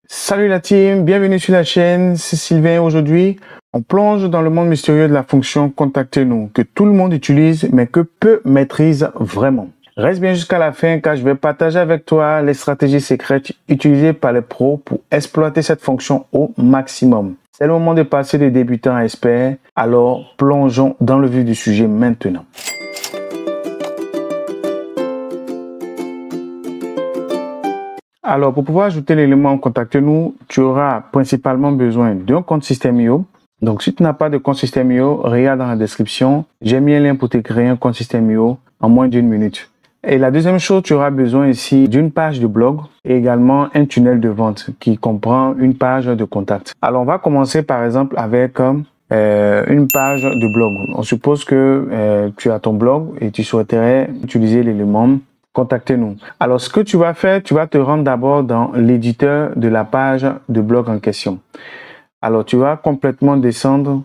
Salut la team, bienvenue sur la chaîne, c'est Sylvain. Aujourd'hui, on plonge dans le monde mystérieux de la fonction Contactez-nous, que tout le monde utilise, mais que peu maîtrisent vraiment. Reste bien jusqu'à la fin car je vais partager avec toi les stratégies secrètes utilisées par les pros pour exploiter cette fonction au maximum. C'est le moment de passer de débutant à expert, alors plongeons dans le vif du sujet maintenant. Alors, pour pouvoir ajouter l'élément Contactez-nous, tu auras principalement besoin d'un compte System.io. Donc, si tu n'as pas de compte System.io, regarde dans la description. J'ai mis un lien pour te créer un compte System.io en moins d'une minute. Et la deuxième chose, tu auras besoin ici d'une page de blog et également un tunnel de vente qui comprend une page de contact. Alors, on va commencer par exemple avec une page de blog. On suppose que tu as ton blog et tu souhaiterais utiliser l'élément Contactez-nous. Alors, ce que tu vas faire, tu vas te rendre d'abord dans l'éditeur de la page de blog en question. Alors, tu vas complètement descendre,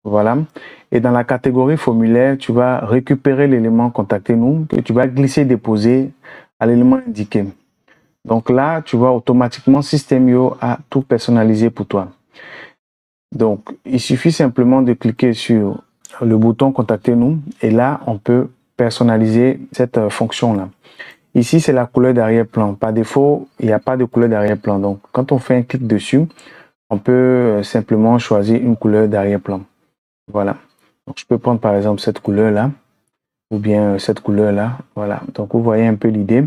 voilà. Et dans la catégorie formulaire, tu vas récupérer l'élément Contactez-nous que tu vas glisser, déposer à l'élément indiqué. Donc là, tu vas automatiquement System.io a tout personnalisé pour toi. Donc, il suffit simplement de cliquer sur le bouton Contactez-nous et là, on peut personnaliser cette fonction-là. Ici, c'est la couleur d'arrière-plan. Par défaut, il n'y a pas de couleur d'arrière-plan. Donc, quand on fait un clic dessus, on peut simplement choisir une couleur d'arrière-plan. Voilà. Donc, je peux prendre par exemple cette couleur-là ou bien cette couleur-là. Voilà. Donc, vous voyez un peu l'idée.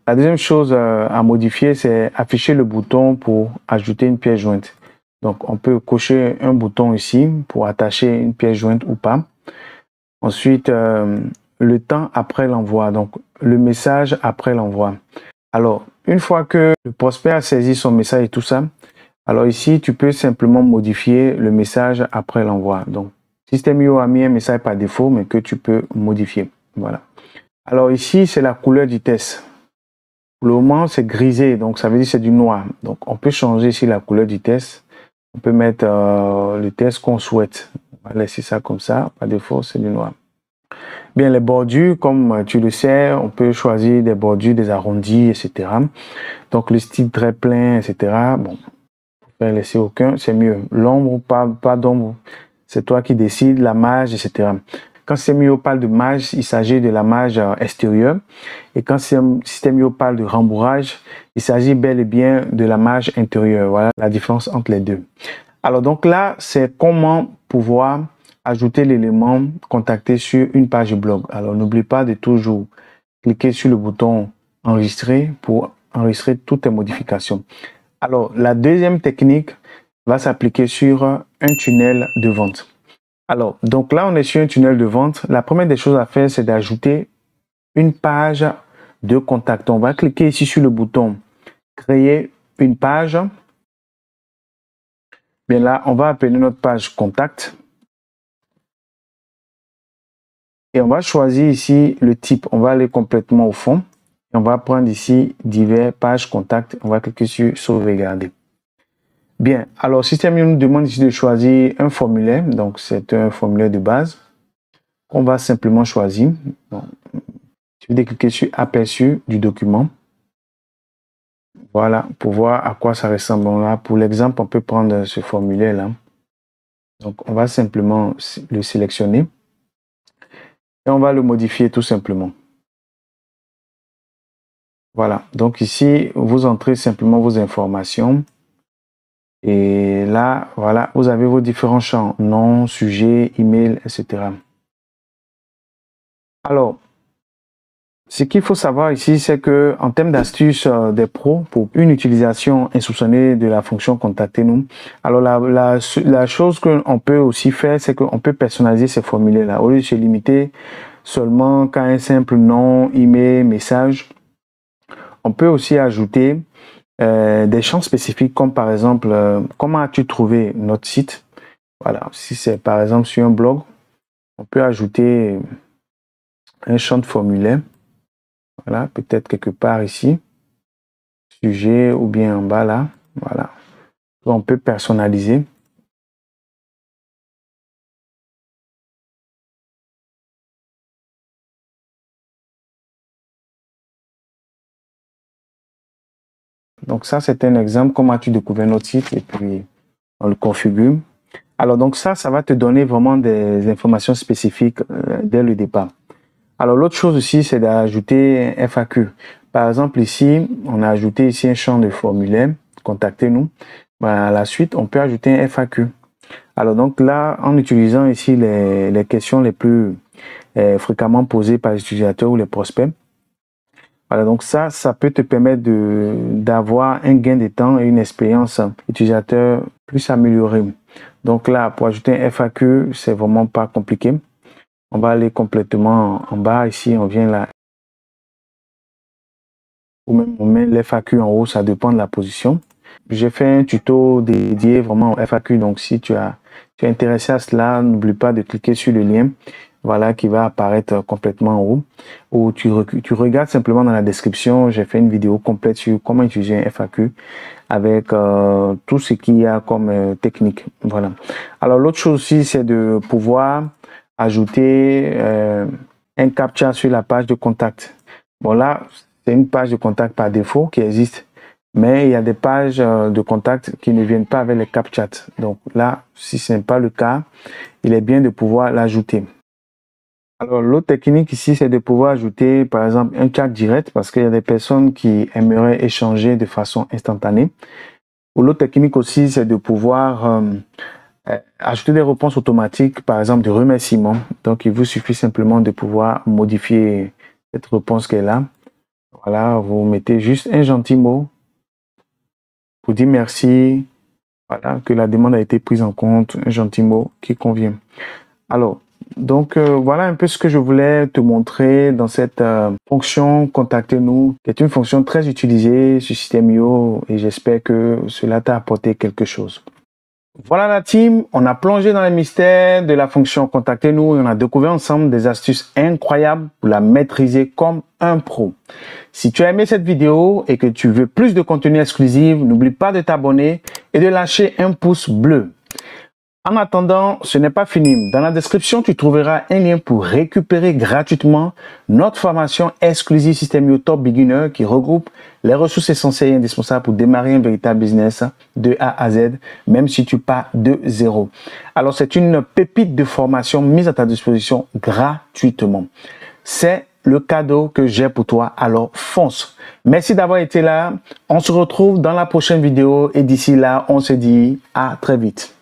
La deuxième chose à modifier, c'est afficher le bouton pour ajouter une pièce jointe. Donc, on peut cocher un bouton ici pour attacher une pièce jointe ou pas. Ensuite, le temps après l'envoi, donc le message après l'envoi. Alors, une fois que le prospect a saisi son message et tout ça, alors ici, tu peux simplement modifier le message après l'envoi. Donc, System.io a mis un message par défaut, mais que tu peux modifier. Voilà. Alors ici, c'est la couleur du test. Pour le moment, c'est grisé, donc ça veut dire que c'est du noir. Donc, on peut changer ici la couleur du test. On peut mettre le test qu'on souhaite. On va laisser ça comme ça. Par défaut, c'est du noir. Bien, les bordures, comme tu le sais, on peut choisir des bordures, des arrondis, etc. Donc, le style très plein, etc. Bon, on peut laisser aucun, c'est mieux. L'ombre ou pas d'ombre, c'est toi qui décides, la marge, etc. Quand System.io parle de marge, il s'agit de la marge extérieure. Et quand System.io parle de rembourrage, il s'agit bel et bien de la marge intérieure. Voilà la différence entre les deux. Alors, donc là, c'est comment pouvoir ajouter l'élément contacter sur une page blog. Alors, n'oublie pas de toujours cliquer sur le bouton enregistrer pour enregistrer toutes tes modifications. Alors, la deuxième technique va s'appliquer sur un tunnel de vente. Alors, donc là, on est sur un tunnel de vente. La première des choses à faire, c'est d'ajouter une page de contact. On va cliquer ici sur le bouton créer une page. Bien là, on va appeler notre page contact. Et on va choisir ici le type. On va aller complètement au fond. Et on va prendre ici divers pages contact. On va cliquer sur sauvegarder. Bien, alors System.io nous demande ici de choisir un formulaire. Donc, c'est un formulaire de base qu'on va simplement choisir. Donc, je vais cliquer sur aperçu du document. Voilà, pour voir à quoi ça ressemble. Là, pour l'exemple, on peut prendre ce formulaire-là. Donc, on va simplement le sélectionner. Et on va le modifier tout simplement. Voilà, donc ici, vous entrez simplement vos informations. Et là, voilà, vous avez vos différents champs, nom, sujet, email, etc. Alors, ce qu'il faut savoir ici, c'est que en termes d'astuces des pros pour une utilisation insoupçonnée de la fonction Contactez-nous, alors la chose qu'on peut aussi faire, c'est qu'on peut personnaliser ces formulaires-là. Au lieu de se limiter seulement qu'à un simple nom, email, message, on peut aussi ajouter des champs spécifiques comme par exemple, comment as-tu trouvé notre site? Voilà, si c'est par exemple sur un blog, on peut ajouter un champ de formulaire. Voilà, peut-être quelque part ici, sujet ou bien en bas là. Voilà, on peut personnaliser. Donc ça, c'est un exemple. Comment as-tu découvert notre site? Et puis, on le configure. Alors, donc ça va te donner vraiment des informations spécifiques dès le départ. Alors, l'autre chose aussi, c'est d'ajouter un FAQ. Par exemple, ici, on a ajouté ici un champ de formulaire. Contactez-nous. À la suite, on peut ajouter un FAQ. Alors, donc là, en utilisant ici les questions les plus fréquemment posées par les utilisateurs ou les prospects. Voilà, donc ça peut te permettre d'avoir un gain de temps et une expérience utilisateur plus améliorée. Donc là, pour ajouter un FAQ, c'est vraiment pas compliqué. On va aller complètement en bas. Ici, on vient là. Ou même on met l'FAQ en haut, ça dépend de la position. J'ai fait un tuto dédié vraiment au FAQ. Donc, si tu es intéressé à cela, n'oublie pas de cliquer sur le lien. Voilà, qui va apparaître complètement en haut. Ou tu regardes simplement dans la description. J'ai fait une vidéo complète sur comment utiliser un FAQ avec tout ce qu'il y a comme technique. Voilà. Alors, l'autre chose aussi, c'est de pouvoir ajouter un CAPTCHA sur la page de contact. Bon, là, c'est une page de contact par défaut qui existe. Mais il y a des pages de contact qui ne viennent pas avec les CAPTCHA. Donc là, si ce n'est pas le cas, il est bien de pouvoir l'ajouter. Alors, l'autre technique ici, c'est de pouvoir ajouter, par exemple, un chat direct parce qu'il y a des personnes qui aimeraient échanger de façon instantanée. Ou l'autre technique aussi, c'est de pouvoir ajouter des réponses automatiques, par exemple, de remerciements. Donc, il vous suffit simplement de pouvoir modifier cette réponse qui est là. Voilà, vous mettez juste un gentil mot pour dire merci. Voilà, que la demande a été prise en compte, un gentil mot qui convient. Alors, donc, voilà un peu ce que je voulais te montrer dans cette fonction Contactez-nous, qui est une fonction très utilisée sur System.io et j'espère que cela t'a apporté quelque chose. Voilà la team, on a plongé dans les mystères de la fonction Contactez-nous et on a découvert ensemble des astuces incroyables pour la maîtriser comme un pro. Si tu as aimé cette vidéo et que tu veux plus de contenu exclusif, n'oublie pas de t'abonner et de lâcher un pouce bleu. En attendant, ce n'est pas fini. Dans la description, tu trouveras un lien pour récupérer gratuitement notre formation exclusive System.io Top Beginner qui regroupe les ressources essentielles et indispensables pour démarrer un véritable business de A à Z, même si tu pars de zéro. Alors, c'est une pépite de formation mise à ta disposition gratuitement. C'est le cadeau que j'ai pour toi, alors fonce. Merci d'avoir été là. On se retrouve dans la prochaine vidéo et d'ici là, on se dit à très vite.